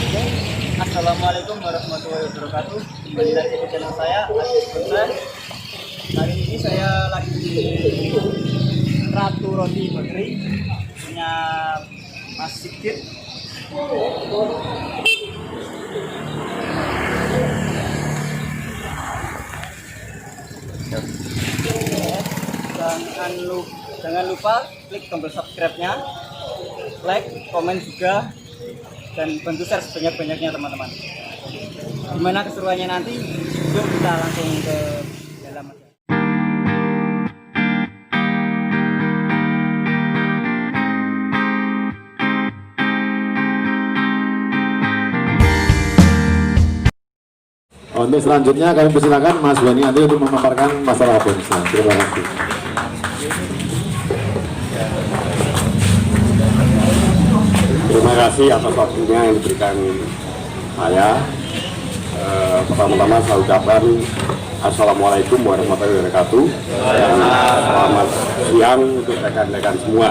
Assalamualaikum warahmatullahi wabarakatuh. Kembali lagi di channel saya, Aziz Bonsai. Hari ini saya lagi di Ratu Roti Bakery punya Mas Sigit. Jangan lupa klik tombol subscribe-nya, like, komen juga, dan bantu share sebanyak-banyaknya teman-teman. Gimana keseruannya nanti? Yuk kita langsung ke dalam aja. Untuk selanjutnya kami persilakan Mas Wani Andi untuk memaparkan masalah bonsai. Terima kasih. Terima kasih atas waktunya yang diberikan saya. Pertama-tama saya ucapkan Assalamualaikum warahmatullahi wabarakatuh dan selamat siang untuk rekan-rekan semua.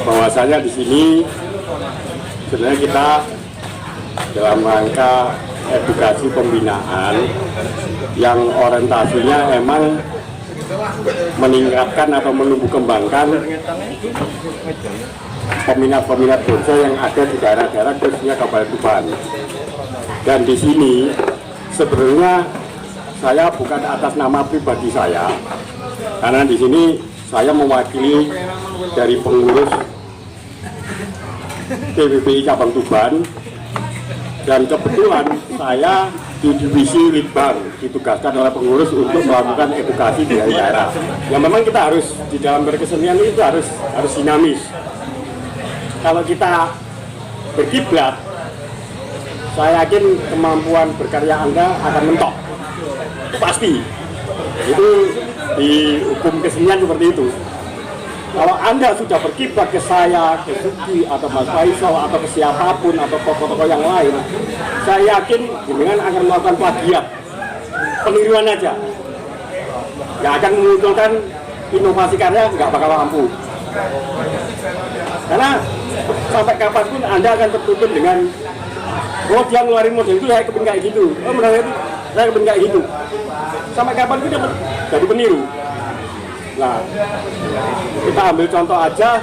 Bahwasanya di sini sebenarnya kita dalam rangka edukasi pembinaan yang orientasinya emang meningkatkan atau menumbuh kembangkan peminat-peminat bonsai yang ada di daerah-daerah khususnya Kabupaten Tuban. Dan di sini sebenarnya saya bukan atas nama pribadi saya, karena di sini saya mewakili dari pengurus PBBI Cabang Tuban, dan kebetulan saya di divisi Litbang ditugaskan oleh pengurus untuk melakukan edukasi di daerah. Yang memang kita harus di dalam berkesenian itu harus dinamis. Kalau kita berkiblat, saya yakin kemampuan berkarya Anda akan mentok. Itu pasti. Itu di hukum kesenian seperti itu. Kalau Anda sudah berkiblat ke saya, ke Suki, atau Mas Faisal, atau ke siapapun, atau tokoh-tokoh yang lain, saya yakin dengan akan melakukan plagiat, peniruan aja. Nggak akan memunculkan inovasi karya, nggak bakal mampu. Karena sampai kapanpun Anda akan tertutup dengan, oh dia ngeluarin model itu, saya kepingin kayak gitu. Oh model itu, saya kepingin kayak gitu. Sampai kapanpun dia jadi peniru. Nah, kita ambil contoh aja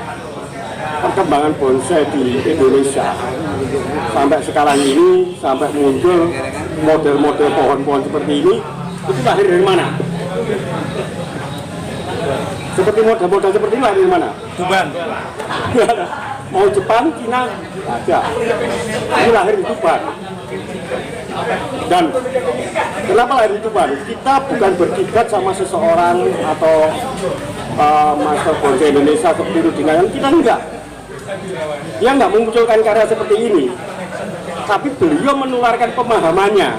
perkembangan bonsai di Indonesia sampai sekarang ini, sampai muncul model-model pohon-pohon seperti ini, itu lahir dari mana? Seperti model-model seperti ini lahir dari mana? Tuban. Mau Jepang, Cina, ada. Ini lahir di Tuban. Dan kenapa lahir di Tuban? Kita bukan berkiblat sama seseorang atau master bonsai Indonesia seperti Rudingan, kita enggak. Dia enggak memunculkan karya seperti ini, tapi beliau menularkan pemahamannya,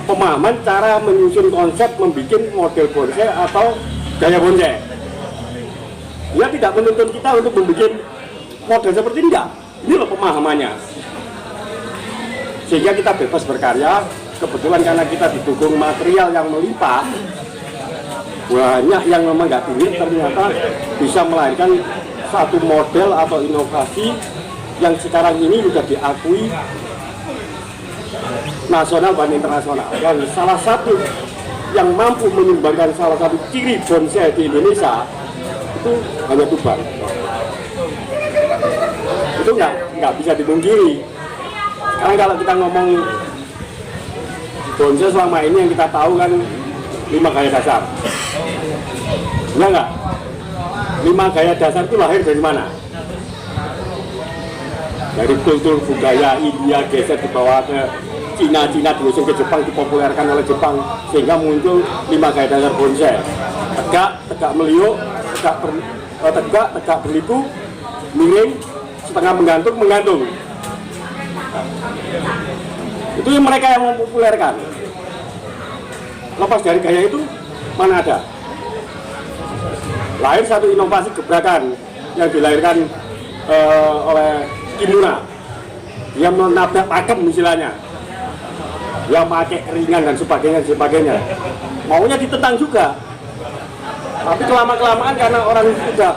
pemahaman cara menyusun konsep, membuat model bonsai atau gaya bonsai. Dia tidak menuntut kita untuk membuat model seperti ini, enggak. Ini loh pemahamannya. Sehingga kita bebas berkarya. Kebetulan karena kita didukung material yang melimpah, banyak yang memang nggak duit, ternyata bisa melahirkan satu model atau inovasi yang sekarang ini sudah diakui nasional dan internasional. Dan salah satu yang mampu menyumbangkan salah satu ciri bonsai di Indonesia itu hanya Tuban. Itu nggak bisa dipungkiri. Sekarang kalau kita ngomong bonsai selama ini yang kita tahu kan 5 gaya dasar. Benar nggak? 5 gaya dasar itu lahir dari mana? Dari kultur budaya India geser dibawa ke Cina diusung ke Jepang, dipopulerkan oleh Jepang, sehingga muncul 5 gaya dasar bonsai. Tegak meliuk, tegak berliku, miring, setengah menggantung. Itu yang mereka yang mempopulerkan. Lepas dari gaya itu, mana ada? Lahir satu inovasi gebrakan yang dilahirkan oleh Kimura. Dia menabrak pakem istilahnya. Dia pakai ringan dan sebagainya. Maunya ditentang juga. Tapi kelama-kelamaan karena orang sudah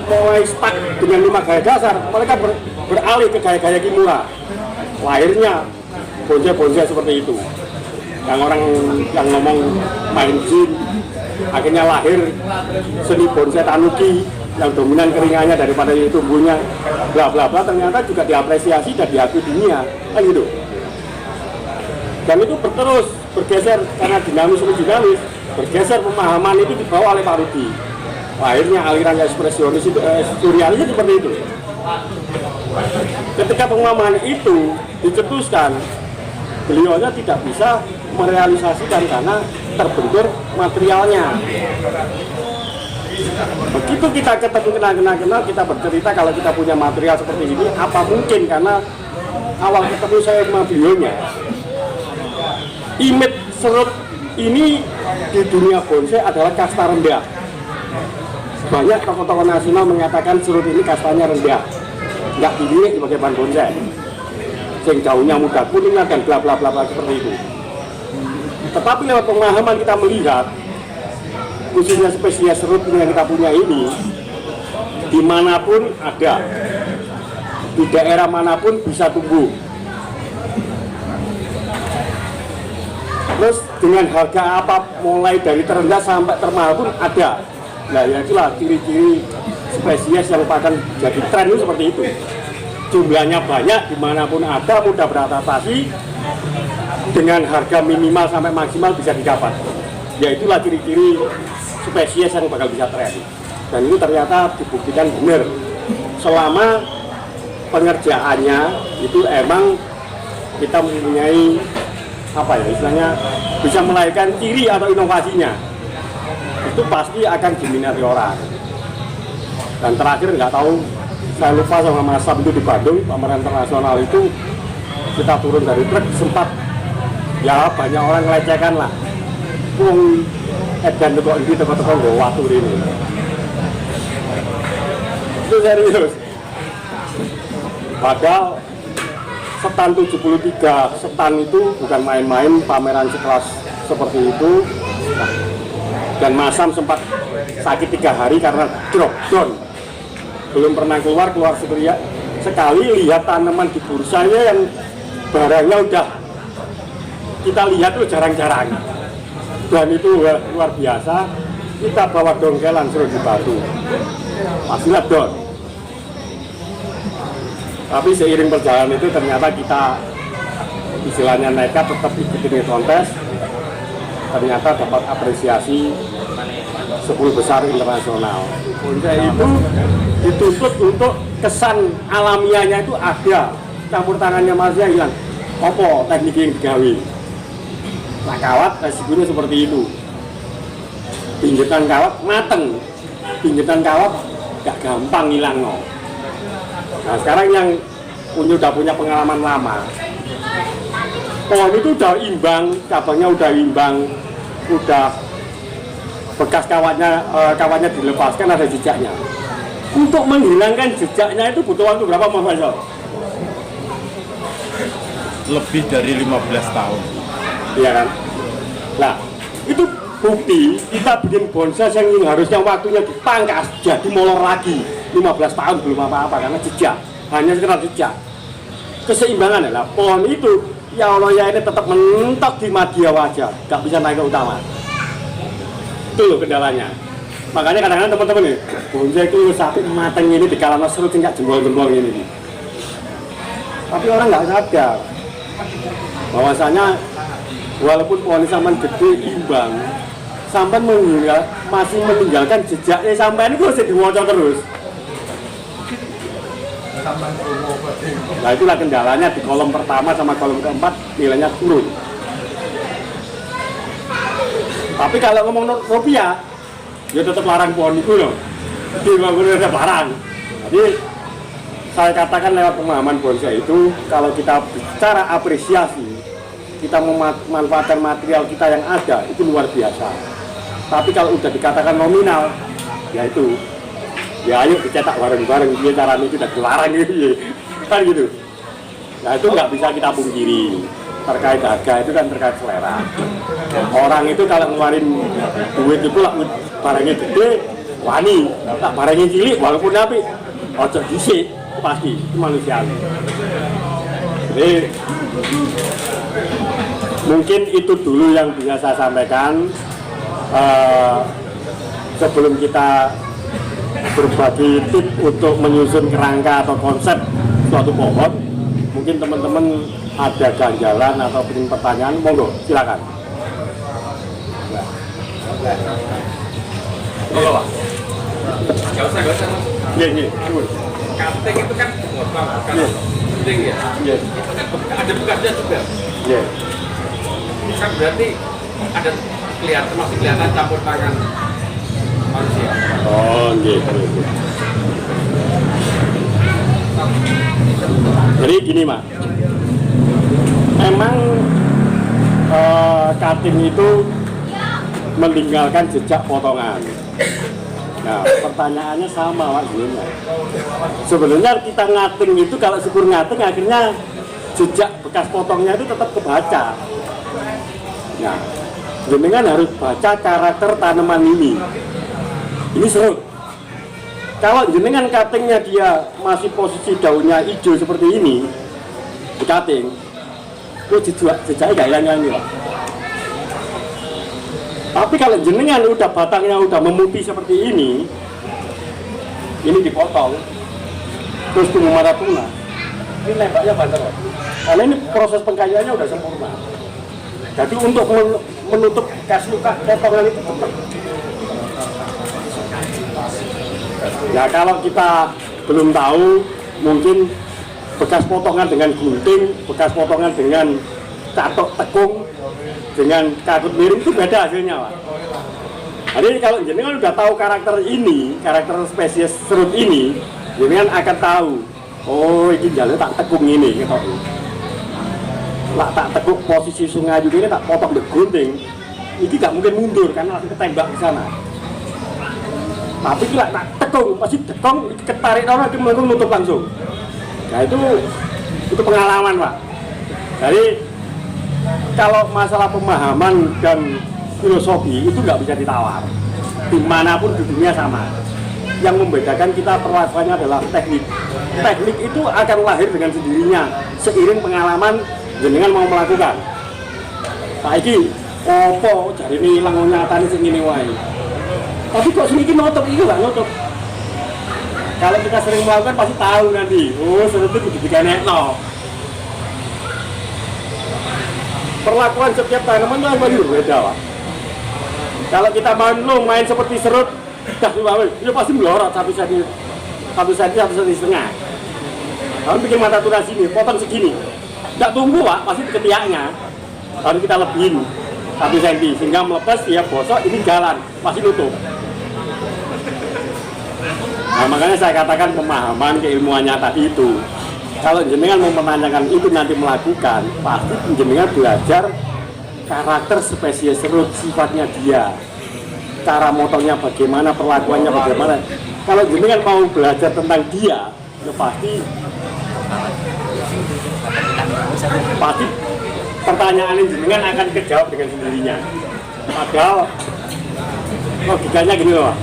mulai stuck dengan 5 gaya dasar, mereka beralih ke gaya-gaya kimura. Lahirnya bonsai-bonsai seperti itu. Yang orang yang ngomong main jin, akhirnya lahir seni bonsai tanuki yang dominan keringannya daripada tumbuhnya, bla bla bla, ternyata juga diapresiasi dan diakui dunia, kan gitu. Dan itu terus bergeser karena dinamis, bergeser pemahaman itu dibawa oleh Pak Rudi. Akhirnya aliran ekspresionis itu, surrealis seperti itu. Ketika pemahaman itu dicetuskan, beliaunya tidak bisa merealisasikan karena terbentur materialnya. Begitu kita ketemu kenal, kita bercerita kalau kita punya material seperti ini, apa mungkin, karena awal ketemu saya sama beliaunya, image serut ini di dunia bonsai adalah kasta rendah. Banyak tokoh-tokoh nasional mengatakan serut ini kastanya rendah, nggak dilirik sebagai bahan bonsai, sing daunnya muda kuning dan bla bla bla seperti itu. Tetapi lewat pemahaman kita melihat, khususnya spesies serut yang kita punya ini, dimanapun ada, di daerah manapun bisa tumbuh. Terus dengan harga apa, mulai dari terendah sampai termahal pun ada. Nah ya itulah ciri-ciri spesies yang akan jadi tren itu seperti itu. Jumlahnya banyak, dimanapun ada, mudah beradaptasi, dengan harga minimal sampai maksimal bisa didapat. Ya itulah ciri-ciri spesies yang bakal bisa tren. Dan ini ternyata dibuktikan benar. Selama pengerjaannya itu emang kita mempunyai apa ya istilahnya, bisa melahirkan ciri atau inovasinya, itu pasti akan diminati orang. Dan terakhir nggak tahu, saya lupa sama Mas Sam itu di Bandung, pameran internasional itu, kita turun dari truk sempat ya banyak orang melecehkan lah, wong edan kok ini teko-teko nggo watu ini. Itu serius. Padahal setan 73 setan itu bukan main-main, pameran sekelas seperti itu. Dan Mas Sam sempat sakit 3 hari karena drop down, belum pernah keluar sekali lihat tanaman di bursanya yang barangnya udah kita lihat tuh jarang-jarang, dan itu luar biasa. Kita bawa dongkelan suruh di Batu, pastilah down. Tapi seiring perjalanan itu ternyata kita istilahnya nekat tetap ikutin kontes, ternyata dapat apresiasi 10 besar internasional. Bonsai itu dituntut untuk kesan alamiahnya itu ada, campur tangannya manusia hilang. Apa teknik yang digawe? Nah kawat resikonya seperti itu. Pinjetan kawat mateng, pinjetan kawat gak gampang hilang no. Nah sekarang yang udah punya pengalaman lama, pohon itu udah imbang, cabangnya udah imbang, udah bekas kawatnya dilepaskan, ada jejaknya. Untuk menghilangkan jejaknya itu butuh waktu berapa Mas Faisal? Lebih dari 15 tahun. Iya kan? Nah, itu bukti kita bikin bonsai yang harusnya waktunya dipangkas jadi molor lagi 15 tahun belum apa-apa karena jejak, hanya sekedar jejak. Keseimbangan adalah pohon itu ya Allah ya ini tetap mentok di media wajah, gak bisa naik ke utama. Itu loh kendalanya. Makanya kadang-kadang teman-teman nih, bonsai itu sampai mateng ini di kalangan serut tingkat jempol-jempol ini. Tapi orang nggak sadar bahwasanya walaupun pohon sampan gede imbang, sampan masih meninggalkan jejaknya, sampai ini harus diwaca terus. Nah itulah kendalanya di kolom pertama sama kolom keempat nilainya turun. Tapi kalau ngomong rupiah, ya tetap larang pohon itu loh. Jadi ada barang. Jadi saya katakan lewat pemahaman bonsai itu, kalau kita bicara apresiasi, kita memanfaatkan material kita yang ada, itu luar biasa. Tapi kalau udah dikatakan nominal, ya itu, ya ayo dicetak bareng-bareng, dia caranya tidak dilarang gitu ya. Kan gitu. Nah itu nggak bisa kita pungkiri. Terkait harga itu kan terkait selera. Orang itu kalau ngeluarin duit itu lah barangnya gede, wani, tak barangnya cilik walaupun api, ojo disik. pasti itu manusiawi. Jadi mungkin itu dulu yang bisa saya sampaikan sebelum kita berbagi tips untuk menyusun kerangka atau konsep suatu pohon. Mungkin teman-teman ada ganjalan atau ingin pertanyaan, monggo silakan. Halo Pak. Gak usah. Iya. Kating itu kan potong, kan penting ya. Iya. Itu kan ada bekasnya juga. Iya. Kan berarti ada masih kelihatan campur tangan manusia. Oh, gitu. Jadi gini, Mak. Emang cutting itu meninggalkan jejak potongan. Nah, pertanyaannya sama, Pak, sebenarnya kita ngating itu kalau syukur ngating akhirnya jejak bekas potongnya itu tetap kebaca. Nah, jenengan harus baca karakter tanaman ini. Ini serut. Kalau jenengan cuttingnya dia masih posisi daunnya hijau seperti ini, di cutting, itu jejaknya gak hilang ini, Pak. Tapi kalau jenengan udah batangnya udah memutih seperti ini dipotong, terus tumbuh maratuna, ini nembaknya banter, Pak. Karena ini proses pengkayaannya udah sempurna. Jadi untuk menutup bekas luka potongan itu tetap. Ya kalau kita belum tahu, mungkin bekas potongan dengan gunting, bekas potongan dengan catok tekung, dengan kakut miring itu beda hasilnya, Pak. Jadi kalau jenengan udah tahu karakter ini, karakter spesies serut ini, jenengan akan tahu, oh ini jalan tak tekung ini, gitu. Lah tak tekuk posisi sungai juga ini tak potong di gunting, ini tidak mungkin mundur karena langsung ketembak di sana. Tapi kalau tak tekung, pasti tekung, ketarik orang itu langsung nutup langsung. Nah itu pengalaman, Pak. Jadi kalau masalah pemahaman dan filosofi itu nggak bisa ditawar. Dimanapun di dunia sama. Yang membedakan kita perlakuannya adalah teknik. Teknik itu akan lahir dengan sendirinya seiring pengalaman jenengan mau melakukan. Saiki opo jari ini ilang nyatane sing ngene wae. Tapi kok sini nutup iki nggak nutup. Kalau kita sering melakukan pasti tahu nanti. Oh, serut itu kudu dikenekno. Perlakuan setiap tanaman itu pasti berbeda, Pak. Kalau kita main seperti serut, ya pasti melorot satu senti setengah. Kalau bikin mata tuna sini, potong segini, nggak tumbuh, Pak, pasti ketiaknya. Harus kita lebihin 1 senti sehingga melepas, ya bosok, ini jalan, pasti nutup. Nah, makanya saya katakan pemahaman keilmuannya tadi itu. Kalau jenengan mau menanyakan itu nanti melakukan, pasti jenengan belajar karakter spesies serut, sifatnya dia, cara motongnya bagaimana, perlakuannya bagaimana. Kalau jenengan mau belajar tentang dia, ya pasti pertanyaan jenengan akan kejawab dengan sendirinya. Padahal logikanya gini loh,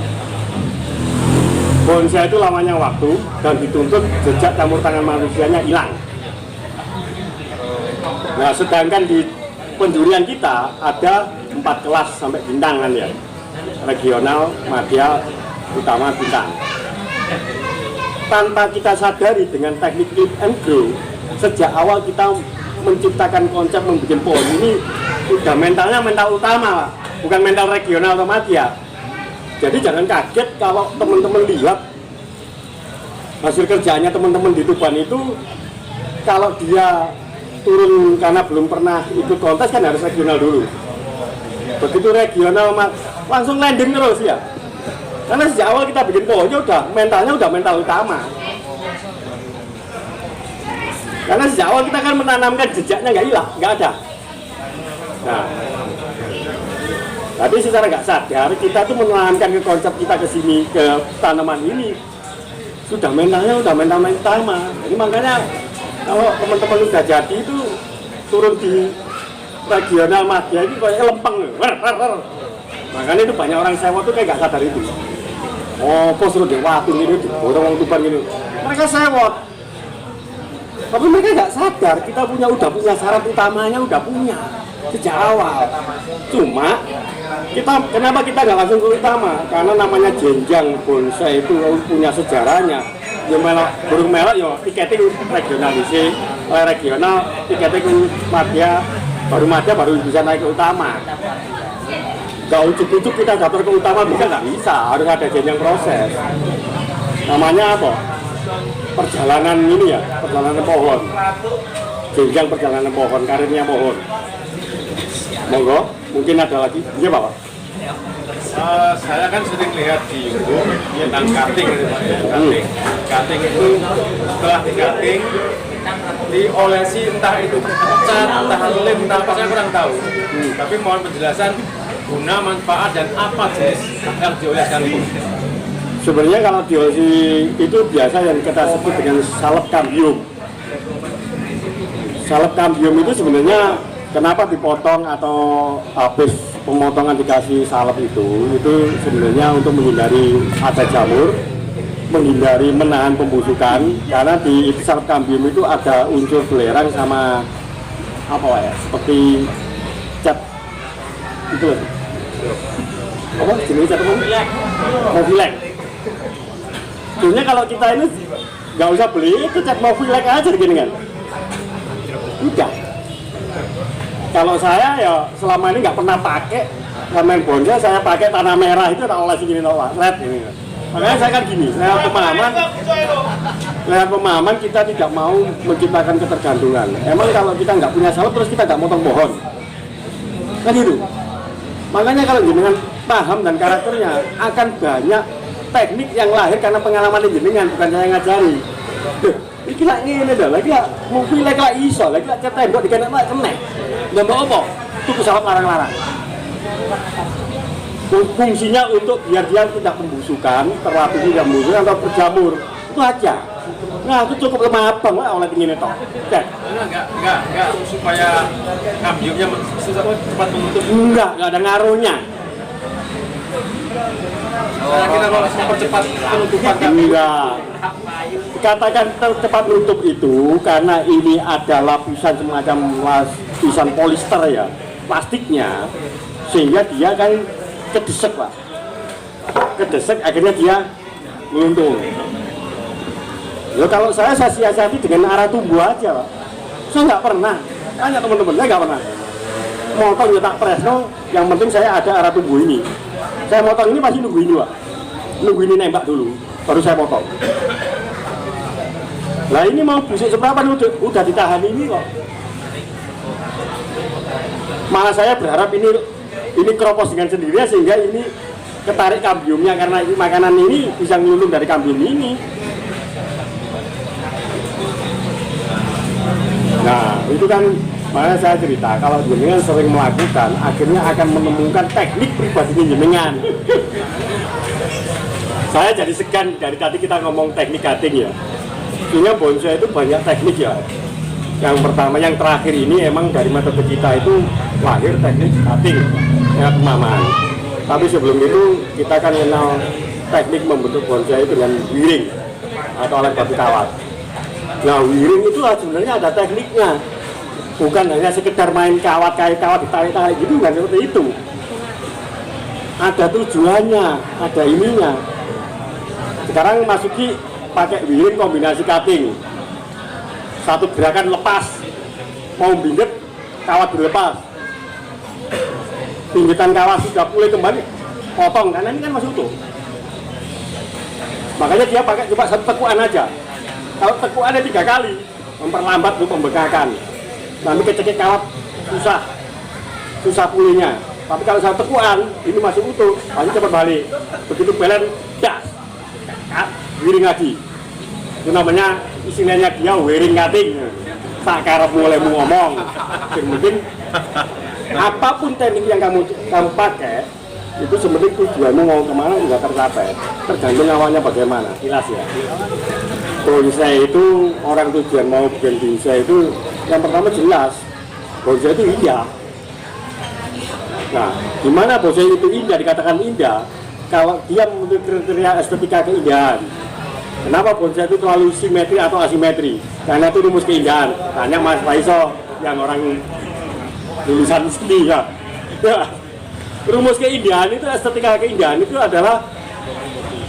bonsai itu lamanya waktu dan dituntut jejak campur tangan manusianya hilang. Nah, sedangkan di penjurian kita ada 4 kelas sampai bintang kan ya, regional, madya, utama, bintang. Tanpa kita sadari dengan teknik lift and grow, sejak awal kita menciptakan konsep membuat pohon ini udah mentalnya mental utama, Pak. Bukan mental regional atau madya. Jadi jangan kaget kalau teman-teman lihat hasil kerjanya teman-teman di Tuban itu, kalau dia turun karena belum pernah ikut kontes kan harus regional dulu. Begitu regional langsung landing terus ya. Karena sejak awal kita bikin pohonnya mentalnya udah mental utama. Karena sejak awal kita kan menanamkan jejaknya nggak hilang, nggak ada. Nah, tapi secara nggak sadar kita tuh menanamkan ke konsep kita ke sini, ke tanaman ini sudah mentalnya udah mental utama. Jadi makanya kalau teman-teman udah jadi itu turun di regional madya itu kayak lempeng, makanya itu banyak orang sewa tuh kayak nggak sadar itu. Oh, pos suruh dewatu ini, orang Tuban ini, Mereka sewot. Tapi mereka nggak sadar kita udah punya syarat utamanya, udah punya sejak awal. Cuma kenapa kita nggak langsung ke utama? Karena namanya jenjang bonsai itu punya sejarahnya. Ya melok burung melok yo tiketing regionalisasi, regional tiketing madya, baru bisa naik ke utama. Gak ujuk-ujuk kita daftar ke utama nggak bisa, harus ada jenjang proses. Namanya apa? Perjalanan ini ya, perjalanan pohon. Jenjang perjalanan pohon, karirnya pohon. Monggo, mungkin ada lagi. Iya Pak. Saya kan sering lihat di YouTube tentang cutting gitu Pak ya. Cutting itu setelah di cutting diolesi entah itu cat, entah lem, entah apa saya kurang tahu. Tapi mohon penjelasan guna, manfaat dan apa jenis yang dioleskan itu. Sebenarnya kalau diolesi itu biasa yang kita sebut dengan salep kambium. Salep kambium itu sebenarnya kenapa dipotong atau habis pemotongan dikasih salep itu sebenarnya untuk menghindari ada jamur, menghindari menahan pembusukan, karena di salep kambium itu ada unsur belerang sama apa ya, seperti cat itu loh. Apa jenis cat mobilek. Sebenarnya kalau kita ini nggak usah beli itu cat mobilek aja gini kan. Udah. Kalau saya ya selama ini nggak pernah pakai ramen bonsai, saya pakai tanah merah itu tak oleh segini nolak, red ini. Makanya saya kan gini, lewat pemahaman kita tidak mau menciptakan ketergantungan. Emang kalau kita nggak punya salep terus kita nggak motong pohon, kan itu. Makanya kalau jenengan paham dan karakternya akan banyak teknik yang lahir karena pengalaman jenengan, bukan saya ngajari. Iki lak ngene dah, lagi lak mobil lagi lak iso, lagi lak cat tembok dikenek lak kenek. Ndak mau apa? Tuku salep larang-larang. Fungsinya untuk biar dia tidak pembusukan, terlatih tidak membusuk atau berjamur. Itu aja. Nah, itu cukup lemah abang lah oleh tinggi toh. Cek. Enggak supaya kambiumnya cepat menutup. Enggak ada ngaruhnya. Kita kalau mempercepat penutupan enggak. Katakan cepat nutup itu karena ini ada lapisan semacam lapisan polister ya, plastiknya, sehingga dia kan kedesek Pak. Kedesek akhirnya dia meluntung. Ya kalau saya siasati dengan arah tumbuh aja Pak. Saya nggak pernah, tanya teman-teman, saya nggak pernah motong nyetak presno, yang penting saya ada arah tumbuh ini. Saya motong ini pasti nunggu ini Pak. Nunggu ini nembak dulu, baru saya potong. Nah ini mau busuk seberapa udah ditahan ini kok. Malah saya berharap ini keropos dengan sendirinya sehingga ini ketarik kambiumnya, karena makanan ini bisa nyulung dari kambium ini. Nah itu kan makanya saya cerita kalau jenengan sering melakukan akhirnya akan menemukan teknik pribadi jenengan. Saya jadi segan dari tadi kita ngomong teknik cutting ya. Sebenarnya bonsai itu banyak teknik ya. Yang pertama, yang terakhir ini emang dari metode kita itu lahir teknik cutting ya, pemahaman. Tapi sebelum itu kita kan kenal teknik membentuk bonsai dengan wiring atau alat batu kawat. Nah wiring itu sebenarnya ada tekniknya, bukan hanya sekedar main kawat ditarik-tarik gitu, kan seperti itu. Ada tujuannya, ada ininya. Sekarang Masuki pakai wiring kombinasi cutting, satu gerakan lepas, mau bindet kawat dilepas, pinggitan kawat sudah pulih kembali, potong karena ini kan masih utuh. Makanya dia pakai coba satu tekuan aja. Kalau tekuannya 3 kali memperlambat untuk pembekakan, nanti kecekik kawat susah pulihnya. Tapi kalau satu tekuan ini masih utuh, pasti cepat balik. Begitu belen, das, wiring lagi. Itu namanya istilahnya dia wiring cutting. Tak karep mulai ngomong. Yang penting apapun teknik yang kamu pakai itu sebenarnya tujuanmu mau kemana juga tercapai. Tergantung awalnya bagaimana, jelas ya. Bonsai itu orang tujuan mau bikin bonsai itu yang pertama jelas bonsai itu indah. Nah, gimana bonsai itu indah dikatakan indah? Kalau dia memiliki kriteria estetika keindahan, Kenapa bonsai itu terlalu simetri atau asimetri? Karena itu rumus keindahan. Tanya Mas Faiso yang orang lulusan seni ya. Ya. Rumus keindahan itu, estetika keindahan itu adalah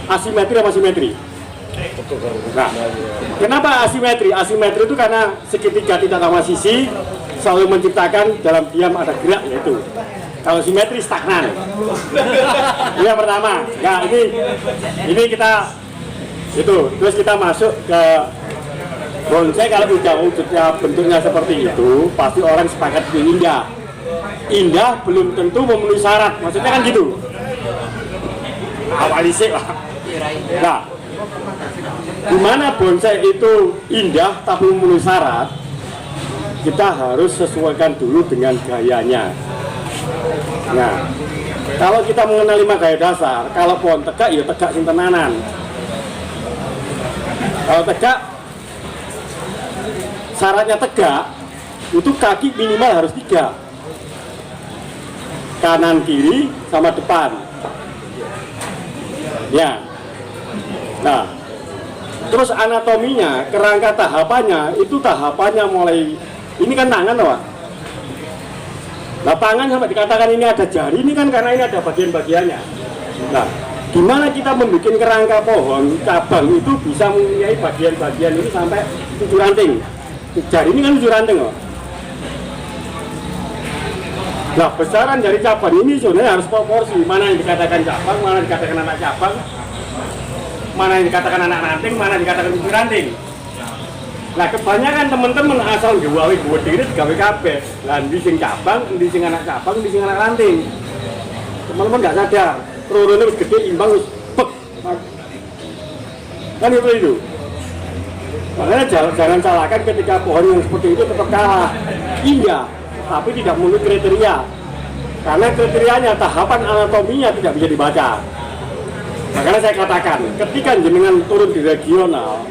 asimetri apa simetri? Nah, kenapa asimetri? Asimetri itu karena segitiga tidak sama sisi selalu menciptakan dalam diam ada gerak, yaitu kalau simetri stagnan. Ini yang pertama. Nah, ini kita itu terus kita masuk ke bonsai. Kalau udah wujudnya bentuknya seperti itu, pasti orang sepakat itu indah. Indah belum tentu memenuhi syarat, maksudnya kan gitu. Awal isik lah. Nah, di mana bonsai itu indah tapi memenuhi syarat, kita harus sesuaikan dulu dengan gayanya. Nah, kalau kita mengenal 5 gaya dasar, kalau pohon tegak ya tegak sing tenanan. Kalau tegak, syaratnya tegak itu kaki minimal harus 3, kanan kiri sama depan. Ya. Nah, terus anatominya, kerangka tahapannya itu tahapannya mulai ini kan tangan, Pak. Nah, tangan sampai dikatakan ini ada jari, ini kan karena ini ada bagian-bagiannya. Nah, gimana kita membuat kerangka pohon cabang itu bisa mempunyai bagian-bagian ini sampai 7 ranting. Jari ini kan 7 ranting, loh. Nah, besaran dari cabang ini sebenarnya harus proporsi. Mana yang dikatakan cabang, mana yang dikatakan anak cabang, mana yang dikatakan anak ranting, mana yang dikatakan 7 ranting. Nah, kebanyakan teman-teman asal gawe diri gawe kabeh. Lah di sing cabang, di sing anak cabang, di sing anak ranting. Teman-teman nggak sadar. Rorone wis gede imbang wis pek. Kan itu. Makanya jangan salahkan ketika pohon yang seperti itu tetap kalah. Indah, tapi tidak memenuhi kriteria. Karena kriterianya tahapan anatominya tidak bisa dibaca. Makanya saya katakan, ketika jenengan turun di regional,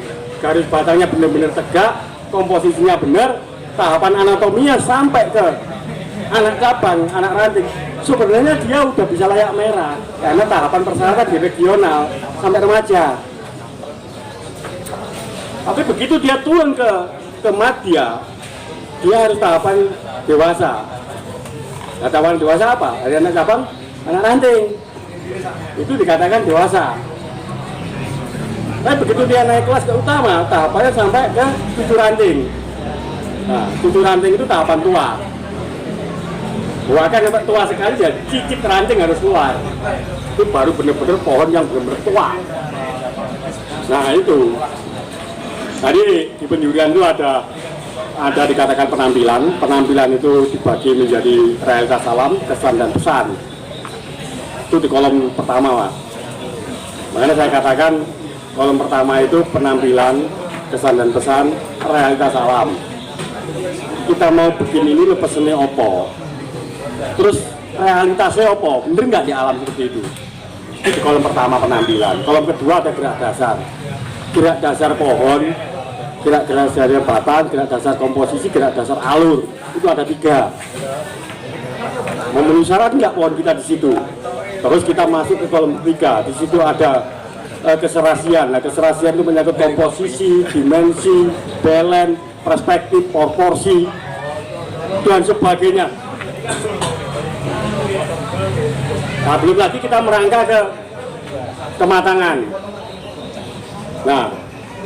garis batangnya benar-benar tegak, komposisinya benar, tahapan anatominya sampai ke anak cabang, anak ranting, sebenarnya dia udah bisa layak merah karena tahapan persyaratan di regional sampai remaja. Tapi begitu dia turun ke madya, dia harus tahapan dewasa. Nah, tahapan dewasa apa? Dari anak cabang, anak ranting, itu dikatakan dewasa. Tapi begitu dia naik kelas ke utama, tahapannya sampai ke 7 ranting. Nah, 7 ranting itu tahapan tua. Bahkan sampai tua sekali, ya cicit ranting harus keluar. Itu baru benar-benar pohon yang benar-benar tua. Nah, itu. Tadi di penjurian itu ada dikatakan penampilan. Penampilan itu dibagi menjadi realitas alam, kesan dan pesan. Itu di kolom pertama, Pak. Makanya saya katakan kolom pertama itu penampilan, kesan dan pesan, realitas alam. Kita mau bikin ini pesennya opo, terus realitasnya opo, bener nggak di alam seperti itu? Itu di kolom pertama penampilan. Kolom kedua ada gerak dasar. Gerak dasar pohon, gerak dasar batang, gerak dasar komposisi, gerak dasar alur. Itu ada 3. Memenuhi syarat nggak pohon kita di situ? Terus kita masuk ke kolom 3. Di situ ada keserasian. Nah, keserasian itu menyangkut komposisi, dimensi, balance, perspektif, proporsi, dan sebagainya. Nah, belum lagi kita merangka ke kematangan. Nah,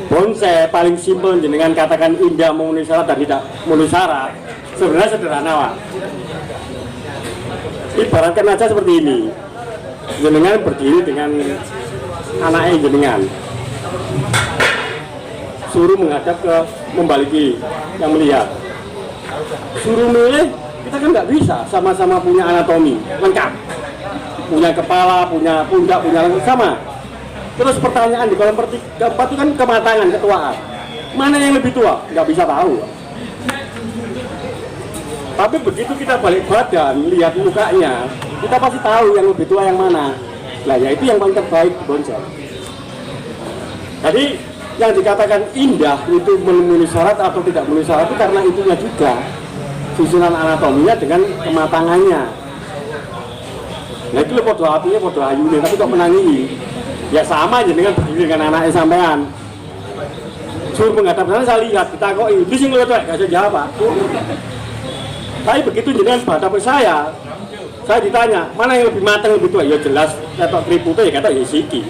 bonsai paling simpel dengan katakan indah memenuhi syarat dan tidak memenuhi syarat sebenarnya sederhana, Pak. Ibaratkan aja seperti ini. Jenengan berdiri dengan anaknya jenengan, suruh menghadap ke membaliki yang melihat, suruh milih, kita kan nggak bisa, sama-sama punya anatomi lengkap, punya kepala, punya pundak, punya lengan sama. Terus pertanyaan di kolom keempat itu kan kematangan, ketuaan, mana yang lebih tua? Nggak bisa tahu. Tapi begitu kita balik badan, lihat mukanya, kita pasti tahu yang lebih tua yang mana. Nah, ya itu yang paling terbaik di bonsai. Jadi yang dikatakan indah itu memenuhi syarat atau tidak memenuhi syarat itu karena itunya juga susunan anatominya dengan kematangannya. Nah itu podo apinya, podo ayunya, tapi kok menangi. Ya sama aja dengan berdiri dengan anaknya sampean. suruh menghadap sana, saya lihat, ditakoi, ini sih ngeluat, gak bisa jawab Pak. Tapi begitu jenengan menghadap saya ditanya, mana yang lebih matang, lebih tua? Ya jelas, ketok keriputnya ya kata ya siki.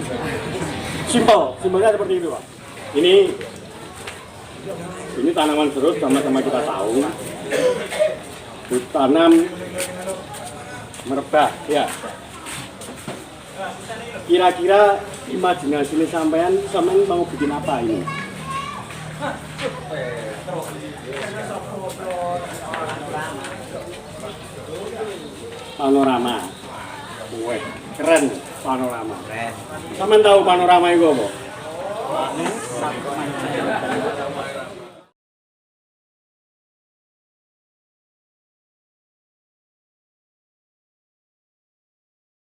Simpelnya seperti itu Pak. Ini tanaman serut sama-sama kita tahu. Ditanam merebah, ya. Kira-kira imajinasi sampean mau bikin apa ini? Panorama. Weh, keren panorama. Sampean tahu panorama itu apa?